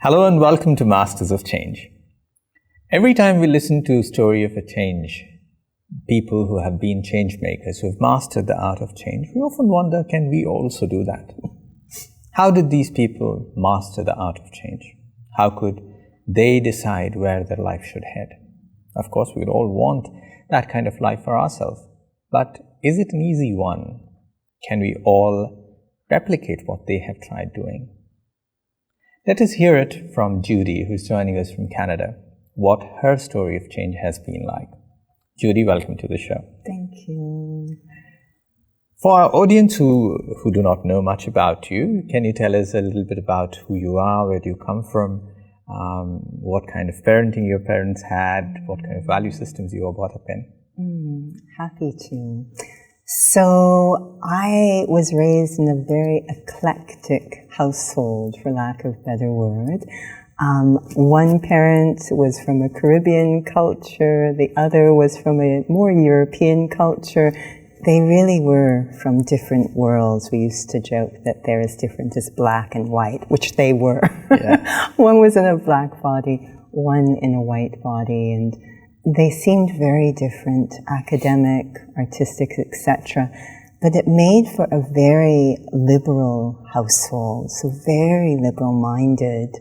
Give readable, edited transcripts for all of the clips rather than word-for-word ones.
Hello and welcome to Masters of Change. Every time we listen to a story of a change, people who have been change makers, who have mastered the art of change, we often wonder, can we also do that? How did these people master the art of change? How could they decide where their life should head? Of course, we would all want that kind of life for ourselves. But is it an easy one? Can we all replicate what they have tried doing? Let us hear it from Judy, who's joining us from Canada, what her story of change has been like. Judy, welcome to the show. Thank you. For our audience who do not know much about you, can you tell us a little bit about who you are, where do you come from, what kind of parenting your parents had, what kind of value systems you were brought up in? Happy to. So I was raised in a very eclectic household, for lack of a better word. One parent was from a Caribbean culture, the other was from a more European culture. They really were from different worlds. We used to joke that they're as different as black and white, which they were. Yeah. One was in a black body, one in a white body, and they seemed very different, academic, artistic, etc. But it made for a very liberal household, so very liberal-minded.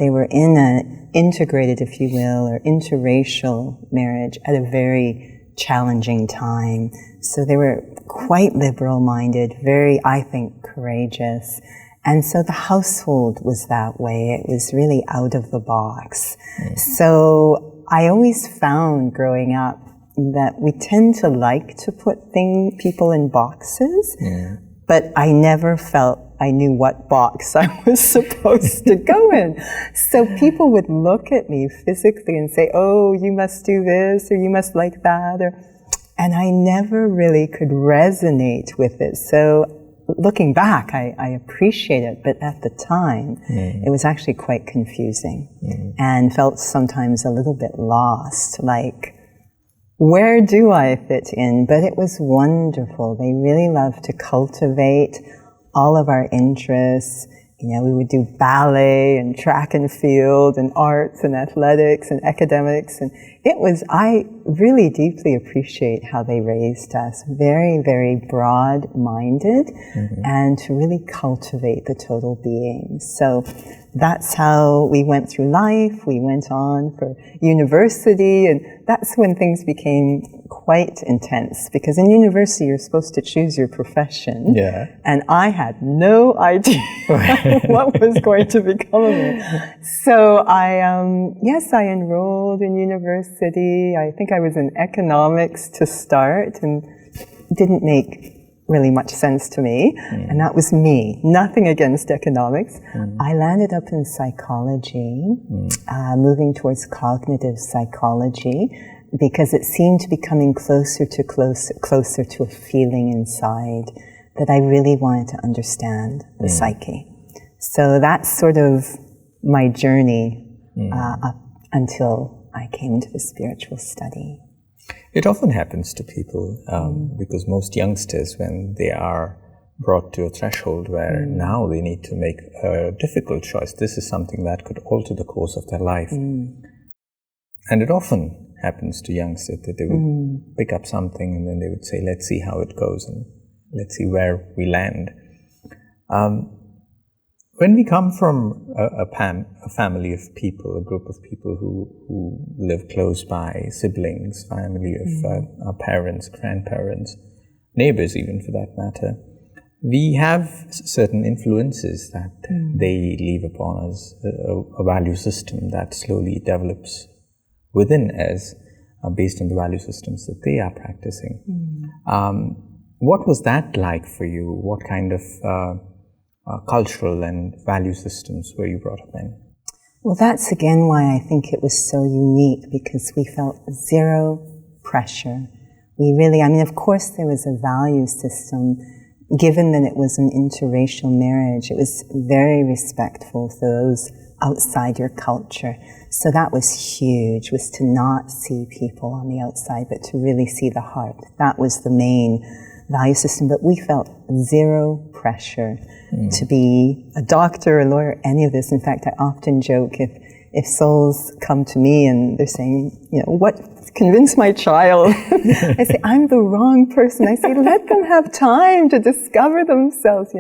They were in an integrated, if you will, or interracial marriage at a very challenging time. So they were quite liberal-minded, very, I think, courageous. And so the household was that way. It was really out of the box. So I always found growing up that we tend to like to put people in boxes, but I never felt I knew what box I was supposed to go in. So people would look at me physically and say, oh, you must do this, or you must like that, and I never really could resonate with it. So looking back, I appreciate it, but at the time, it was actually quite confusing and felt sometimes a little bit lost, like, where do I fit in? But it was wonderful. They really loved to cultivate all of our interests. You know, we would do ballet and track and field and arts and athletics and academics. And I really deeply appreciate how they raised us. Very, very broad-minded and to really cultivate the total being. So that's how we went through life. We went on for university, and that's when things became quite intense, because in university you're supposed to choose your profession, and I had no idea what was going to become of me. So I enrolled in university. I think I was in economics to start, and didn't make really much sense to me, and that was me. Nothing against economics. I landed up in psychology, moving towards cognitive psychology, because it seemed to be coming closer to a feeling inside that I really wanted to understand the psyche. So that's sort of my journey up until I came to the spiritual study. It often happens to people because most youngsters, when they are brought to a threshold where now they need to make a difficult choice, this is something that could alter the course of their life. And it often happens to youngsters that they would pick up something and then they would say, let's see how it goes and let's see where we land. When we come from a family of people, a group of people who live close by, siblings, family of our parents, grandparents, neighbors even for that matter, we have certain influences that they leave upon us, a value system that slowly develops within us based on the value systems that they are practicing. What was that like for you? What kind of cultural and value systems were you brought up in? Well, that's again why I think it was so unique, because we felt zero pressure. We really, of course there was a value system. Given that it was an interracial marriage, it was very respectful for those outside your culture. So that was huge, was to not see people on the outside, but to really see the heart. That was the main value system, but we felt zero pressure to be a doctor, a lawyer, any of this. In fact, I often joke if souls come to me and they're saying, what convince my child? I say, I'm the wrong person. I say, let them have time to discover themselves,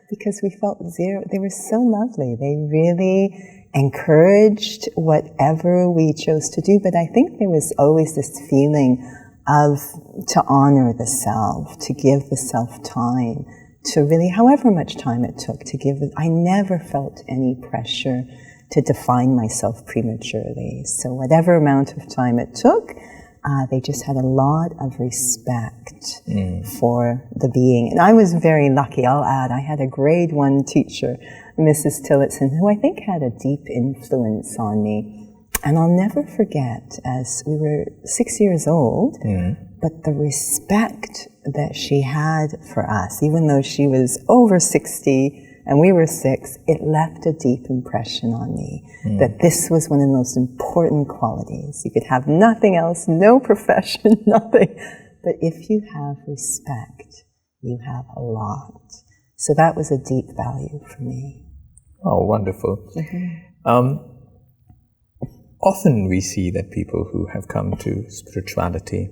because we felt zero. They were so lovely. They really encouraged whatever we chose to do, but I think there was always this feeling of to honor the self, to give the self time, to really, however much time it took to give it. I never felt any pressure to define myself prematurely. So whatever amount of time it took, they just had a lot of respect for the being. And I was very lucky, I'll add. I had a grade 1 teacher, Mrs. Tillotson, who I think had a deep influence on me. And I'll never forget, as we were 6 years old, but the respect that she had for us, even though she was over 60 and we were 6, it left a deep impression on me that this was one of the most important qualities. You could have nothing else, no profession, nothing. But if you have respect, you have a lot. So that was a deep value for me. Oh, wonderful. Often we see that people who have come to spirituality,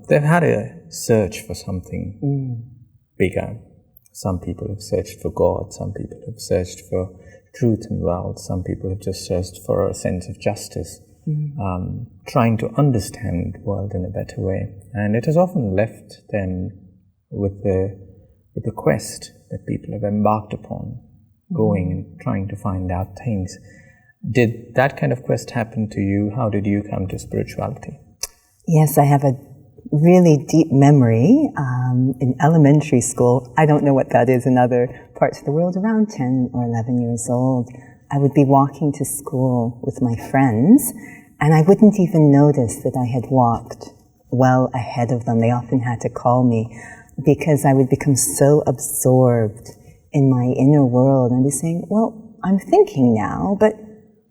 they've had a search for something bigger. Some people have searched for God, some people have searched for truth and wealth, some people have just searched for a sense of justice, trying to understand the world in a better way. And it has often left them with the quest that people have embarked upon, going and trying to find out things. Did that kind of quest happen to you? How did you come to spirituality? Yes, I have a really deep memory. In elementary school, I don't know what that is in other parts of the world, around 10 or 11 years old, I would be walking to school with my friends, and I wouldn't even notice that I had walked well ahead of them. They often had to call me because I would become so absorbed in my inner world and be saying, well, I'm thinking now, but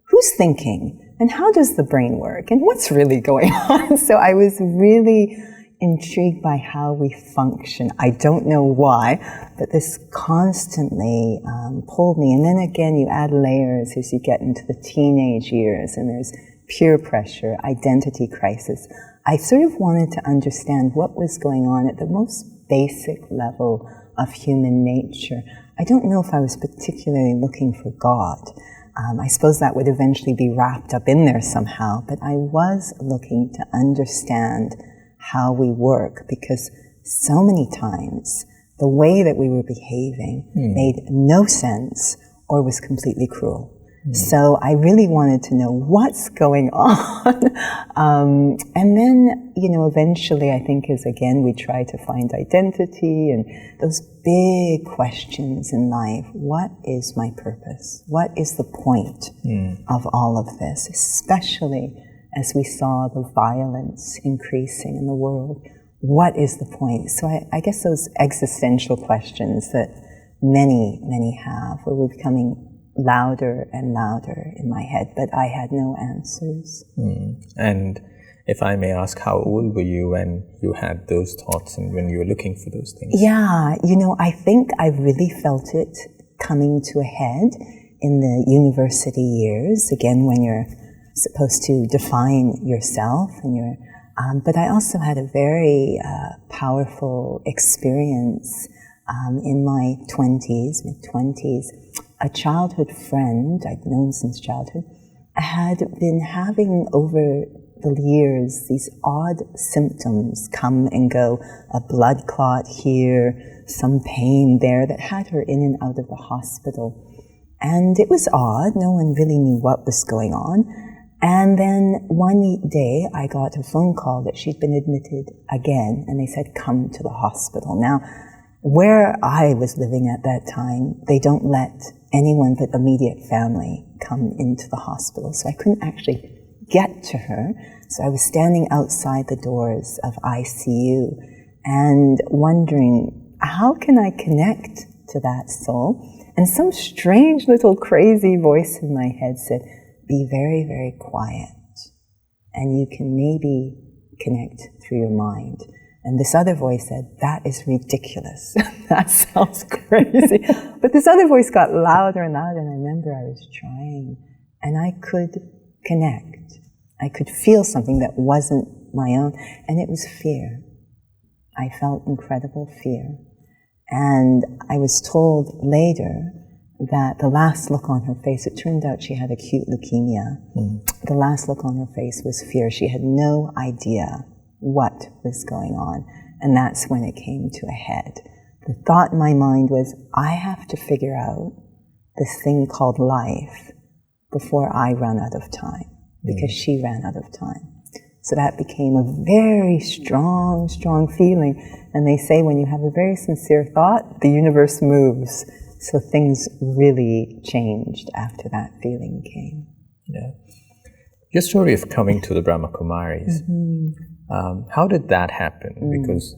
who's thinking? And how does the brain work? And what's really going on? So I was really intrigued by how we function. I don't know why, but this constantly pulled me. And then again, you add layers as you get into the teenage years, and there's peer pressure, identity crisis. I sort of wanted to understand what was going on at the most basic level of human nature. I don't know if I was particularly looking for God. I suppose that would eventually be wrapped up in there somehow, but I was looking to understand how we work, because so many times the way that we were behaving made no sense or was completely cruel. So I really wanted to know what's going on. And then, eventually I think as again we try to find identity and those big questions in life. What is my purpose? What is the point of all of this? Especially as we saw the violence increasing in the world. What is the point? So I guess those existential questions that many have, where we're becoming louder and louder in my head, but I had no answers. And if I may ask, how old were you when you had those thoughts and when you were looking for those things? Yeah, I think I really felt it coming to a head in the university years, again when you're supposed to define yourself, and but I also had a very powerful experience in my mid-20s. A childhood friend I'd known since childhood had been having over the years these odd symptoms come and go, a blood clot here, some pain there, that had her in and out of the hospital. And it was odd, no one really knew what was going on. And then one day I got a phone call that she'd been admitted again, and they said, come to the hospital. Now, where I was living at that time, they don't let anyone but immediate family come into the hospital. So I couldn't actually get to her. So I was standing outside the doors of ICU and wondering, how can I connect to that soul? And some strange little crazy voice in my head said, be very, very quiet, and you can maybe connect through your mind. And this other voice said, that is ridiculous. That sounds crazy. But this other voice got louder and louder, and I remember I was trying, and I could connect. I could feel something that wasn't my own, and it was fear. I felt incredible fear. And I was told later that the last look on her face, it turned out she had acute leukemia. The last look on her face was fear. She had no idea what was going on. And that's when it came to a head. The thought in my mind was, I have to figure out this thing called life before I run out of time, because she ran out of time. So that became a very strong, strong feeling. And they say when you have a very sincere thought, the universe moves. So things really changed after that feeling came. Yeah. Your story of coming to the Brahma Kumaris, how did that happen? Because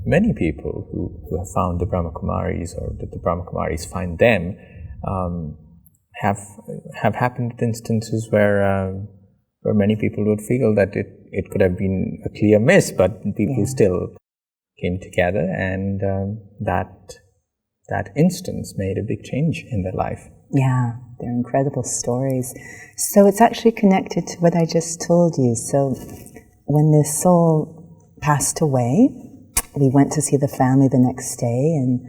many people who have found the Brahma Kumaris, or that the Brahma Kumaris find them, have happened at instances where many people would feel that it could have been a clear miss, but people still came together, and that instance made a big change in their life. Yeah, they're incredible stories. So it's actually connected to what I just told you. So when this soul passed away, we went to see the family the next day, and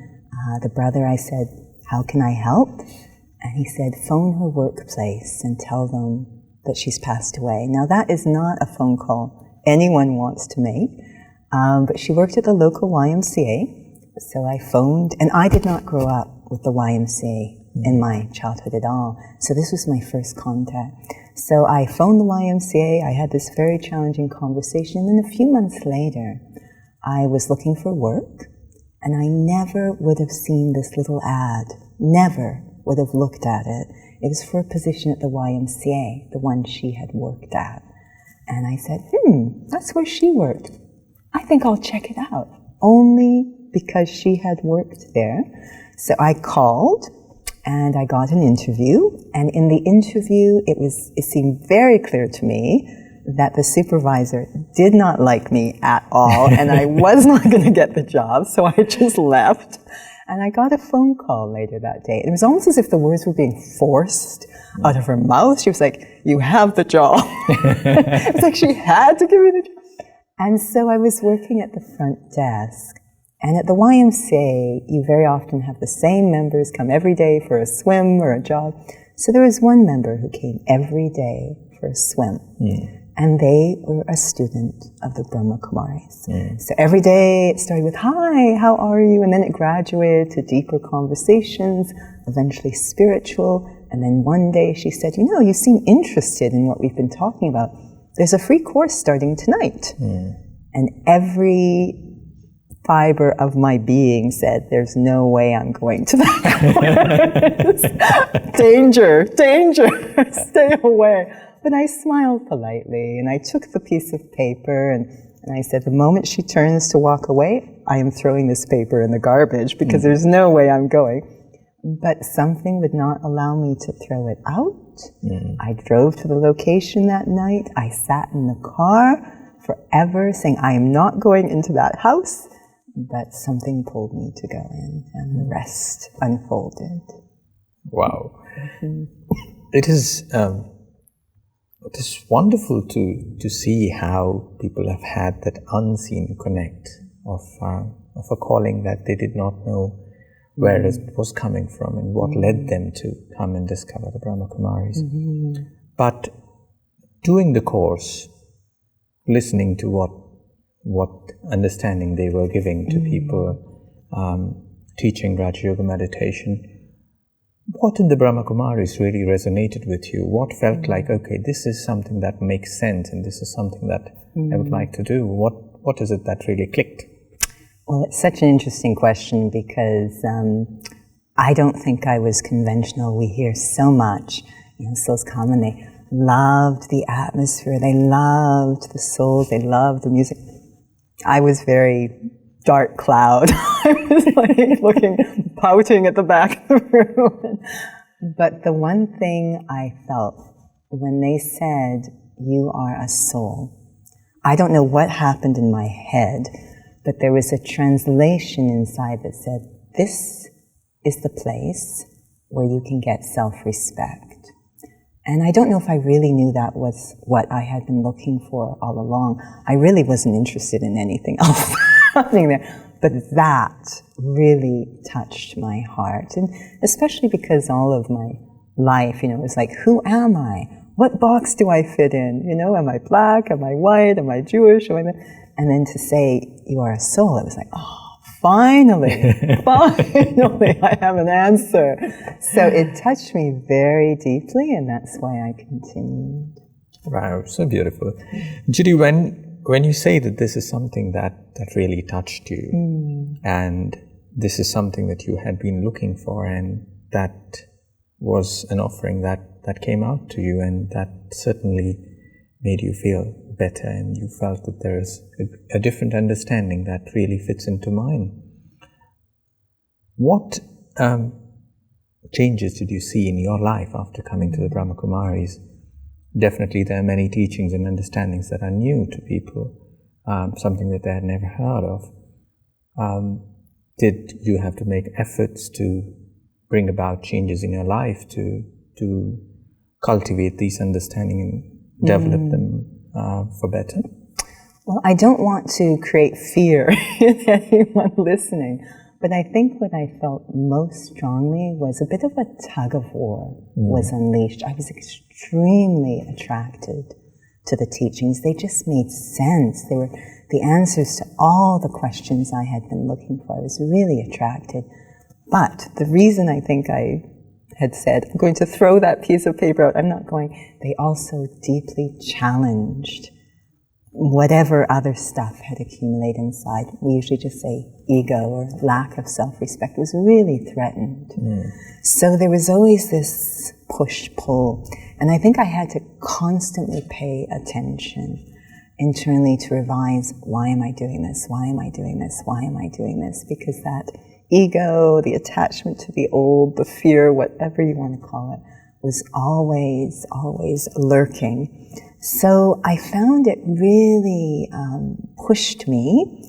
the brother, I said, how can I help? And he said, phone her workplace and tell them that she's passed away. Now that is not a phone call anyone wants to make, but she worked at the local YMCA. So I phoned, and I did not grow up with the YMCA in my childhood at all. So this was my first contact. So I phoned the YMCA, I had this very challenging conversation, and then a few months later, I was looking for work, and I never would have seen this little ad, never would have looked at it. It was for a position at the YMCA, the one she had worked at. And I said, that's where she worked. I think I'll check it out. Only because she had worked there. So I called, and I got an interview. And in the interview, it seemed very clear to me that the supervisor did not like me at all, and I was not going to get the job, so I just left. And I got a phone call later that day. It was almost as if the words were being forced out of her mouth. She was like, you have the job. It's like she had to give me the job. And so I was working at the front desk. And at the YMCA, you very often have the same members come every day for a swim or a jog. So there was one member who came every day for a swim. And they were a student of the Brahma Kumaris. So every day it started with, hi, how are you? And then it graduated to deeper conversations, eventually spiritual. And then one day she said, you seem interested in what we've been talking about. There's a free course starting tonight. And every fiber of my being said, there's no way I'm going to that course. Danger, stay away. But I smiled politely, and I took the piece of paper, and I said, the moment she turns to walk away, I am throwing this paper in the garbage, because there's no way I'm going. But something would not allow me to throw it out. I drove to the location that night. I sat in the car forever saying, I am not going into that house. But something pulled me to go in, and the rest unfolded. Wow. It is wonderful to see how people have had that unseen connect of a calling that they did not know where it was coming from and what led them to come and discover the Brahma Kumaris. But doing the course, listening to what understanding they were giving to people, teaching Raja Yoga meditation, what in the Brahma Kumaris really resonated with you? What felt like, okay, this is something that makes sense, and this is something that I would like to do? What is it that really clicked? Well, it's such an interesting question, because I don't think I was conventional. We hear so much, souls come and they loved the atmosphere, they loved the souls, they loved the music. I was very dark cloud. I was like looking, pouting at the back of the room. But the one thing I felt when they said, you are a soul, I don't know what happened in my head, but there was a translation inside that said, this is the place where you can get self-respect. And I don't know if I really knew that was what I had been looking for all along. I really wasn't interested in anything else happening there. But that really touched my heart. And especially because all of my life, it was like, who am I? What box do I fit in? Am I black? Am I white? Am I Jewish? And then to say, you are a soul, it was like, oh, finally, I have an answer. So it touched me very deeply, and that's why I continued. Wow, so beautiful. Judy, when you say that this is something that really touched you, and this is something that you had been looking for, and that was an offering that came out to you, and that certainly made you feel better, and you felt that there is a different understanding that really fits into mine. What changes did you see in your life after coming to the Brahma Kumaris? Definitely there are many teachings and understandings that are new to people, something that they had never heard of. Did you have to make efforts to bring about changes in your life to cultivate these understandings and develop them for better? Well, I don't want to create fear in anyone listening, but I think what I felt most strongly was a bit of a tug of war was unleashed. I was extremely attracted to the teachings. They just made sense. They were the answers to all the questions I had been looking for. I was really attracted. But the reason I think I had said, I'm going to throw that piece of paper out, I'm not going, they also deeply challenged whatever other stuff had accumulated inside. We usually just say ego or lack of self-respect was really threatened. So there was always this push-pull. And I think I had to constantly pay attention internally to revise, why am I doing this? Why am I doing this? Why am I doing this? Because that ego, the attachment to the old, the fear, whatever you want to call it, was always, always lurking. So I found it really pushed me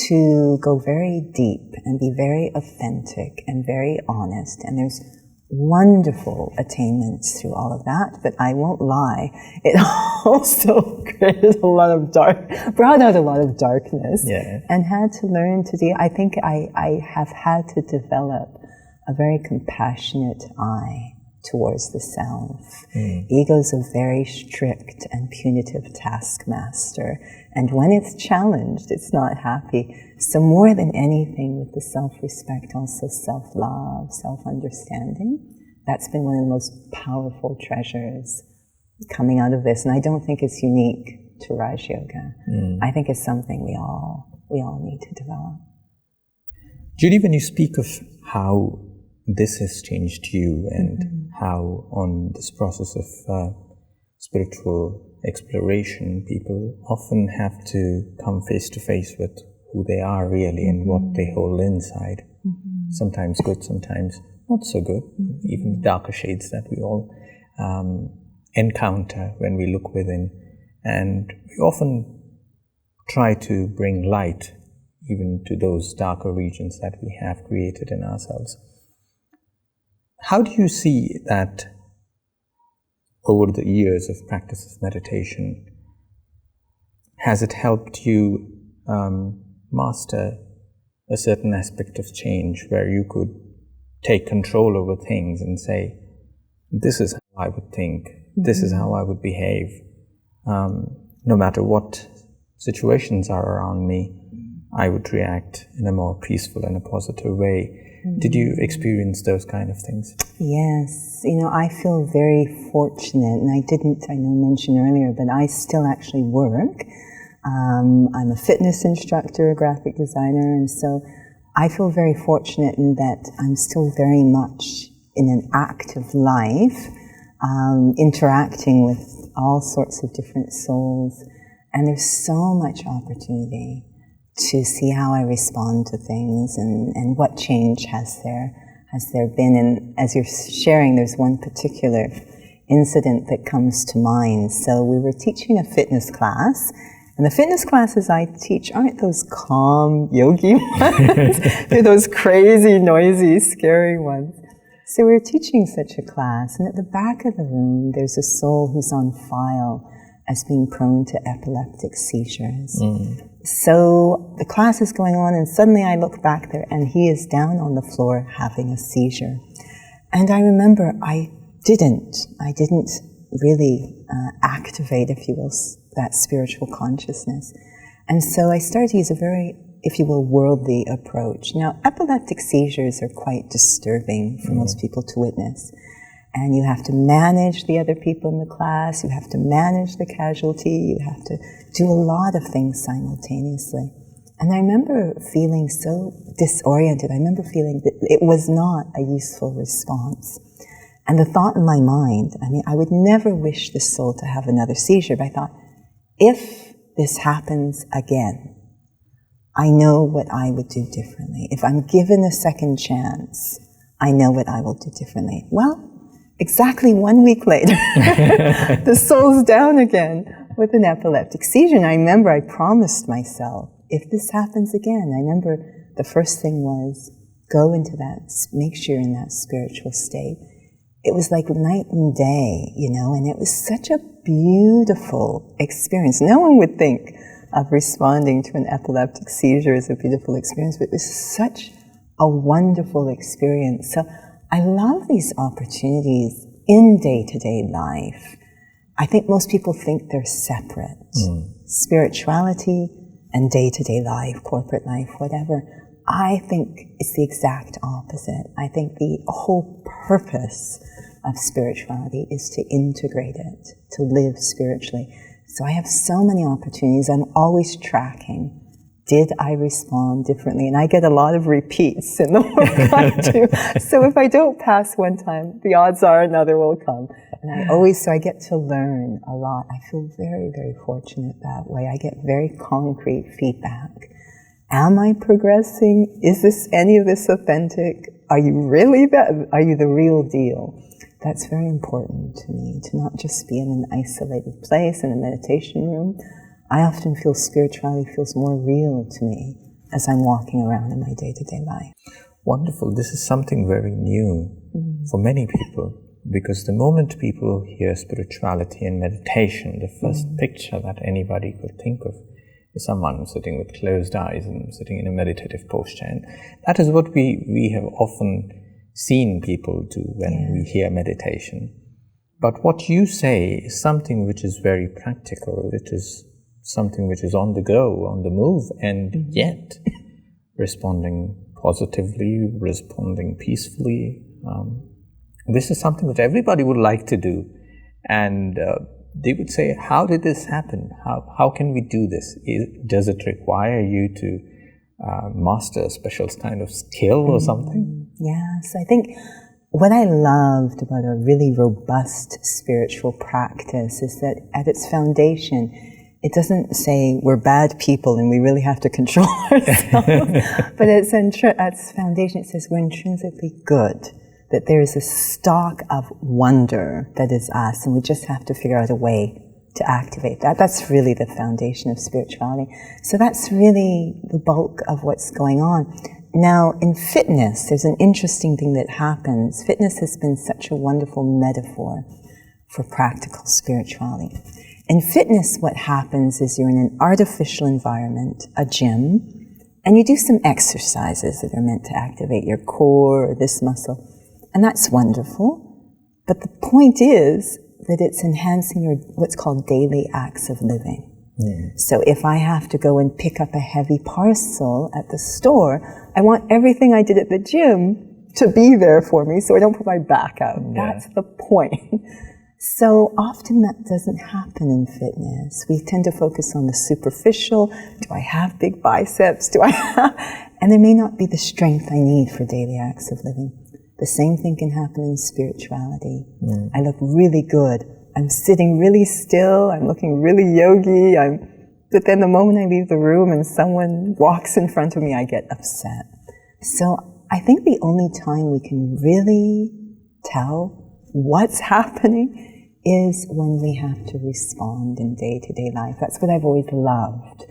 to go very deep and be very authentic and very honest. And there's wonderful attainments through all of that, but I won't lie, it also created brought out a lot of darkness, and had to learn to deal. I think I have had to develop a very compassionate eye towards the self. Ego's a very strict and punitive taskmaster, and when it's challenged, it's not happy. So more than anything, with the self-respect, also self-love, self-understanding, that's been one of the most powerful treasures coming out of this. And I don't think it's unique to Raj Yoga. I think it's something we all need to develop. Judy, when you speak of how this has changed you and how on this process of spiritual exploration, people often have to come face to face with who they are really and what they hold inside. Sometimes good, sometimes not so good, even darker shades that we all encounter when we look within. And we often try to bring light even to those darker regions that we have created in ourselves. How do you see that over the years of practice of meditation? Has it helped you master a certain aspect of change where you could take control over things and say, this is how I would think, this is how I would behave, no matter what situations are around me, I would react in a more peaceful and a positive way. Did you experience those kind of things? Yes. I feel very fortunate, and I mentioned earlier, but I still actually work. I'm a fitness instructor, a graphic designer, and so I feel very fortunate in that I'm still very much in an active life, interacting with all sorts of different souls, and there's so much opportunity to see how I respond to things and what change has there been. And as you're sharing, there's one particular incident that comes to mind. So we were teaching a fitness class, And the fitness classes I teach aren't those calm yogi ones. They're those crazy, noisy, scary ones. So we're teaching such a class, and at the back of the room, there's a soul who's on file as being prone to epileptic seizures. So the class is going on, and suddenly I look back there, and he is down on the floor having a seizure. And I remember I didn't really activate, if you will, that spiritual consciousness. And so I started to use a very, if you will, worldly approach. Now, epileptic seizures are quite disturbing for most people to witness. And you have to manage the other people in the class, you have to manage the casualty, you have to do a lot of things simultaneously. And I remember feeling so disoriented. I remember feeling that it was not a useful response. And the thought in my mind, I mean, I would never wish this soul to have another seizure, but I thought, if this happens again, I know what I would do differently. If I'm given a second chance, I know what I will do differently. Well, exactly 1 week later, the soul's down again with an epileptic seizure. And I remember I promised myself, if this happens again, I remember the first thing was, go into that, make sure you're in that spiritual state. It was like night and day, you know, and it was such a beautiful experience. No one would think of responding to an epileptic seizure as a beautiful experience, but it was such a wonderful experience. So I love these opportunities in day-to-day life. I think most people think they're separate. Spirituality and day-to-day life, corporate life, whatever. I think it's the exact opposite. I think the whole purpose of spirituality is to integrate it, to live spiritually. So I have so many opportunities. I'm always tracking. Did I respond differently? And I get a lot of repeats in the work I do. So if I don't pass one time, the odds are another will come. And so I get to learn a lot. I feel very, very fortunate that way. I get very concrete feedback. Am I progressing? Is any of this authentic? Are you really that? Are you the real deal? That's very important to me, to not just be in an isolated place in a meditation room. I often feel spirituality feels more real to me as I'm walking around in my day-to-day life. Wonderful. This is something very new for many people, because the moment people hear spirituality and meditation, the first picture that anybody could think of is someone sitting with closed eyes and sitting in a meditative posture. And that is what we have often seen people do when we hear meditation. But what you say is something which is very practical. It is something which is on the go, on the move, and yet responding positively, responding peacefully. This is something that everybody would like to do. And they would say, how did this happen? How can we do this? Does it require you to master a special kind of skill or something? Yes, I think what I loved about a really robust spiritual practice is that at its foundation, it doesn't say we're bad people and we really have to control ourselves, but at its foundation it says we're intrinsically good, that there is a stock of wonder that is us, and we just have to figure out a way to activate that. That's really the foundation of spirituality. So that's really the bulk of what's going on. Now, in fitness, there's an interesting thing that happens. Fitness has been such a wonderful metaphor for practical spirituality. In fitness, what happens is you're in an artificial environment, a gym, and you do some exercises that are meant to activate your core or this muscle. And that's wonderful. But the point is that it's enhancing your what's called daily acts of living. So if I have to go and pick up a heavy parcel at the store, I want everything I did at the gym to be there for me so I don't put my back out. That's the point. So often that doesn't happen in fitness. We tend to focus on the superficial. Do I have big biceps? And there may not be the strength I need for daily acts of living. The same thing can happen in spirituality. I look really good. I'm sitting really still. I'm looking really yogi. But then the moment I leave the room and someone walks in front of me, I get upset. So I think the only time we can really tell what's happening is when we have to respond in day-to-day life. That's what I've always loved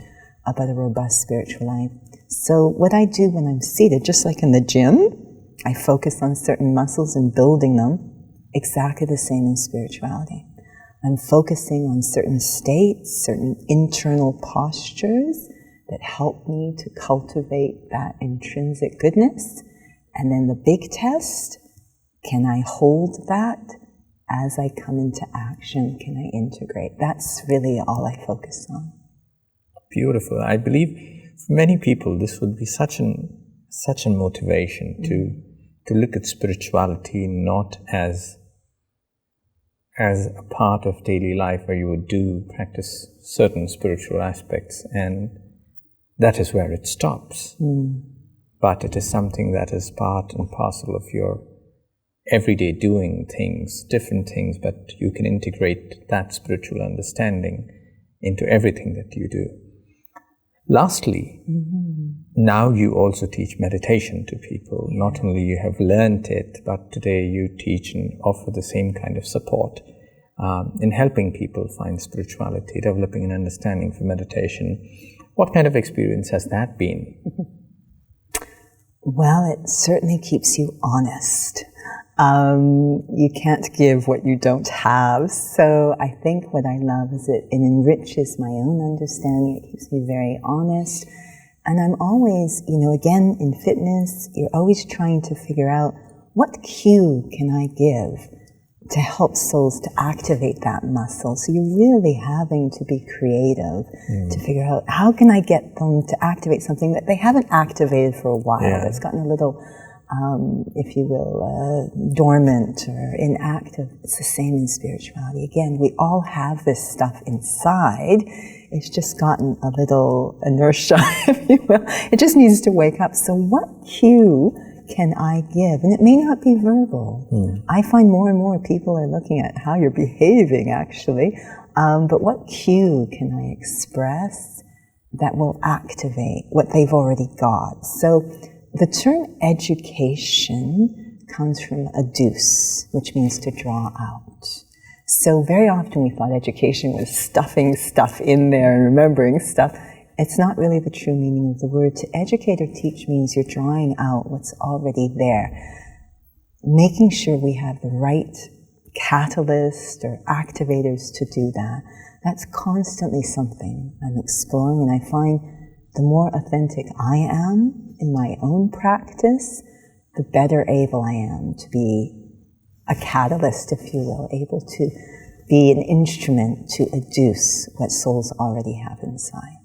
about a robust spiritual life. So what I do when I'm seated, just like in the gym, I focus on certain muscles and building them, exactly the same in spirituality. I'm focusing on certain states, certain internal postures that help me to cultivate that intrinsic goodness. And then the big test, can I hold that as I come into action? Can I integrate? That's really all I focus on. Beautiful. I believe for many people this would be such a motivation to look at spirituality not as a part of daily life where you would practice certain spiritual aspects and that is where it stops. But it is something that is part and parcel of your everyday doing things, different things, but you can integrate that spiritual understanding into everything that you do. Lastly, now you also teach meditation to people. Not only you have learned it, but today you teach and offer the same kind of support in helping people find spirituality, developing an understanding for meditation. What kind of experience has that been? Well, it certainly keeps you honest. You can't give what you don't have. So I think what I love is it enriches my own understanding. It keeps me very honest. And I'm always, again, in fitness, you're always trying to figure out what cue can I give to help souls to activate that muscle. So you're really having to be creative to figure out how can I get them to activate something that they haven't activated for a while. That's gotten a little, if you will, dormant or inactive. It's the same in spirituality. Again, we all have this stuff inside. It's just gotten a little inertia, if you will. It just needs to wake up. So what cue can I give? And it may not be verbal. I find more and more people are looking at how you're behaving, actually. But what cue can I express that will activate what they've already got? So the term education comes from adduce, which means to draw out. So very often we thought education was stuffing stuff in there and remembering stuff. It's not really the true meaning of the word. To educate or teach means you're drawing out what's already there, making sure we have the right catalyst or activators to do that. That's constantly something I'm exploring, and I find the more authentic I am in my own practice, the better able I am to be a catalyst, if you will, able to be an instrument to adduce what souls already have inside.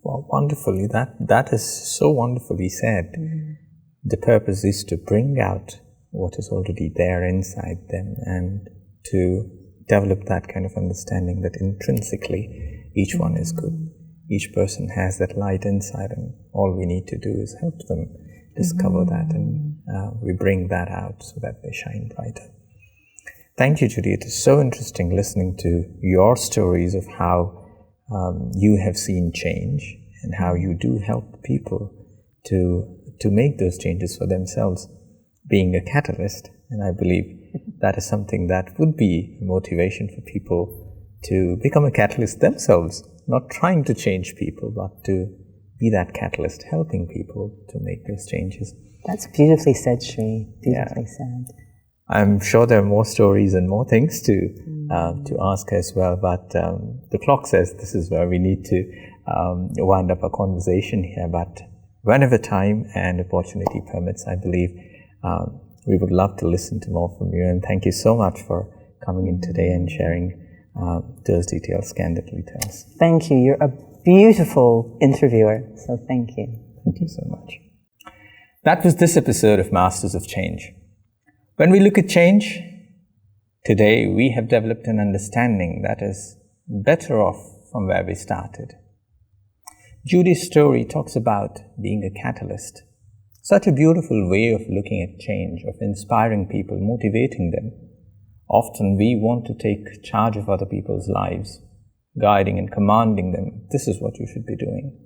Well, wonderfully. That is so wonderfully said. The purpose is to bring out what is already there inside them and to develop that kind of understanding that intrinsically each one is good. Each person has that light inside, and all we need to do is help them discover that, and we bring that out so that they shine brighter. Thank you, Judy. It is so interesting listening to your stories of how you have seen change and how you do help people to make those changes for themselves, being a catalyst. And I believe that is something that would be a motivation for people to become a catalyst themselves, not trying to change people, but to be that catalyst, helping people to make those changes. That's beautifully said, Sri. Beautifully said. I'm sure there are more stories and more things to ask as well, but the clock says this is where we need to wind up our conversation here. But whenever time and opportunity permits, I believe we would love to listen to more from you. And thank you so much for coming in today and sharing those details candidly to us. Thank you. You're a beautiful interviewer, so thank you. Thank you so much. That was this episode of Masters of Change. When we look at change, today we have developed an understanding that is better off from where we started. Judy's story talks about being a catalyst. Such a beautiful way of looking at change, of inspiring people, motivating them. Often we want to take charge of other people's lives, guiding and commanding them, this is what you should be doing.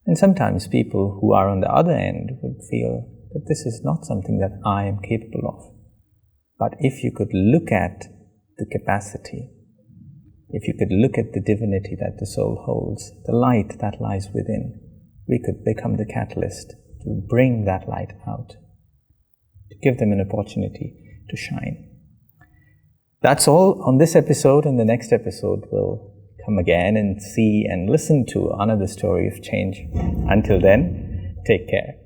And sometimes people who are on the other end would feel that this is not something that I am capable of. But if you could look at the capacity, if you could look at the divinity that the soul holds, the light that lies within, we could become the catalyst to bring that light out, to give them an opportunity to shine. That's all on this episode, and the next episode we'll come again and see and listen to another story of change. Until then, take care.